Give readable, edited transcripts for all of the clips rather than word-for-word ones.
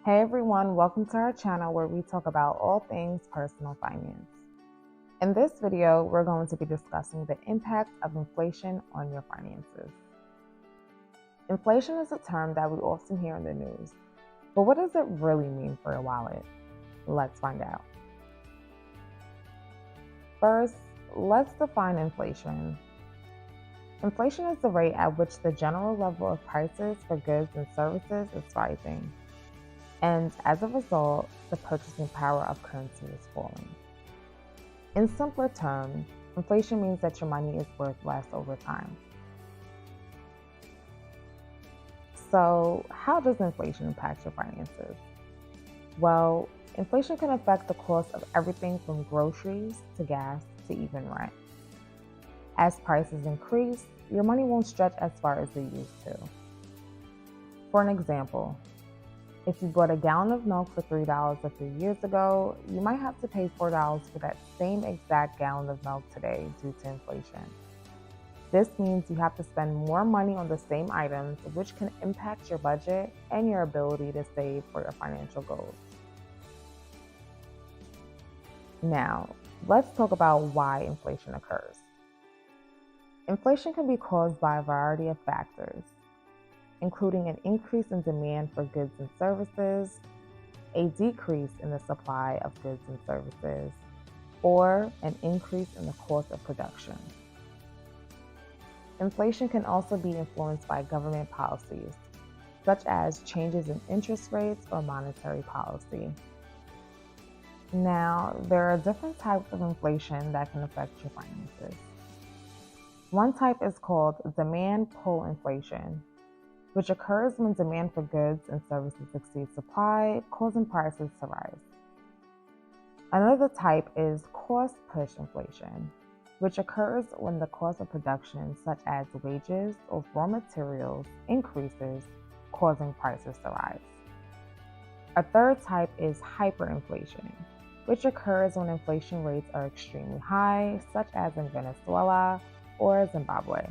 Hey everyone, welcome to our channel where we talk about all things personal finance. In this video, we're going to be discussing the impact of inflation on your finances. Inflation is a term that we often hear in the news, but what does it really mean for your wallet? Let's find out. First, let's define inflation. Inflation is the rate at which the general level of prices for goods and services is rising. And as a result, the purchasing power of currency is falling. In simpler terms, inflation means that your money is worth less over time. So, how does inflation impact your finances? Well, inflation can affect the cost of everything from groceries to gas to even rent. As prices increase, your money won't stretch as far as it used to. For an example, if you bought a gallon of milk for $3 a few years ago, you might have to pay $4 for that same exact gallon of milk today due to inflation. This means you have to spend more money on the same items, which can impact your budget and your ability to save for your financial goals. Now, let's talk about why inflation occurs. Inflation can be caused by a variety of factors, including an increase in demand for goods and services, a decrease in the supply of goods and services, or an increase in the cost of production. Inflation can also be influenced by government policies, such as changes in interest rates or monetary policy. Now, there are different types of inflation that can affect your finances. One type is called demand pull inflation, which occurs when demand for goods and services exceeds supply, causing prices to rise. Another type is cost push inflation, which occurs when the cost of production, such as wages or raw materials, increases, causing prices to rise. A third type is hyperinflation, which occurs when inflation rates are extremely high, such as in Venezuela or Zimbabwe.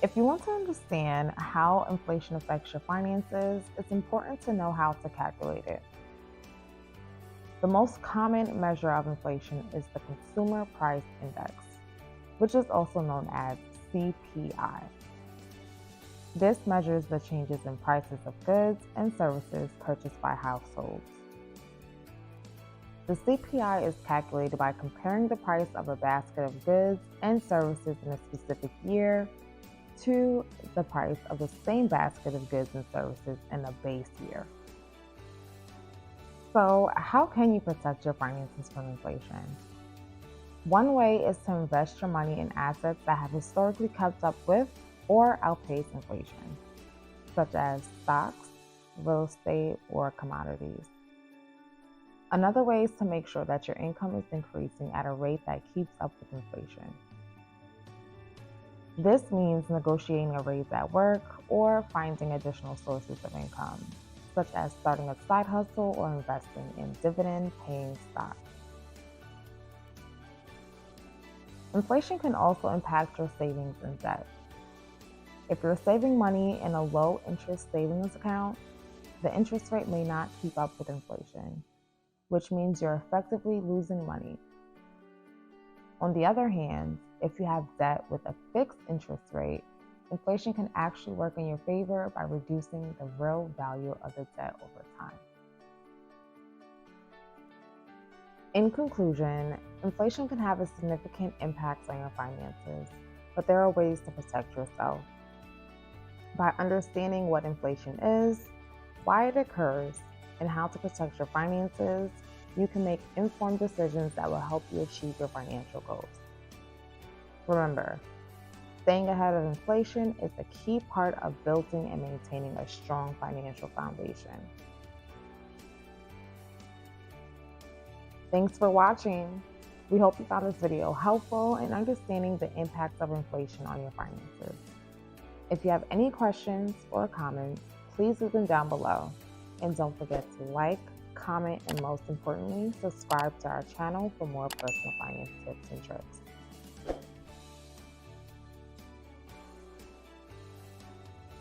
If you want to understand how inflation affects your finances, it's important to know how to calculate it. The most common measure of inflation is the Consumer Price Index, which is also known as CPI. This measures the changes in prices of goods and services purchased by households. The CPI is calculated by comparing the price of a basket of goods and services in a specific year to the price of the same basket of goods and services in a base year. So, how can you protect your finances from inflation? One way is to invest your money in assets that have historically kept up with or outpaced inflation, such as stocks, real estate, or commodities. Another way is to make sure that your income is increasing at a rate that keeps up with inflation. This means negotiating a raise at work or finding additional sources of income, such as starting a side hustle or investing in dividend-paying stocks. Inflation can also impact your savings and debt. If you're saving money in a low-interest savings account, the interest rate may not keep up with inflation, which means you're effectively losing money. On the other hand, if you have debt with a fixed interest rate, inflation can actually work in your favor by reducing the real value of the debt over time. In conclusion, inflation can have a significant impact on your finances, but there are ways to protect yourself. By understanding what inflation is, why it occurs, and how to protect your finances, you can make informed decisions that will help you achieve your financial goals. Remember, staying ahead of inflation is a key part of building and maintaining a strong financial foundation. Thanks for watching. We hope you found this video helpful in understanding the impacts of inflation on your finances. If you have any questions or comments, please leave them down below. And don't forget to like, comment, and most importantly, subscribe to our channel for more personal finance tips and tricks.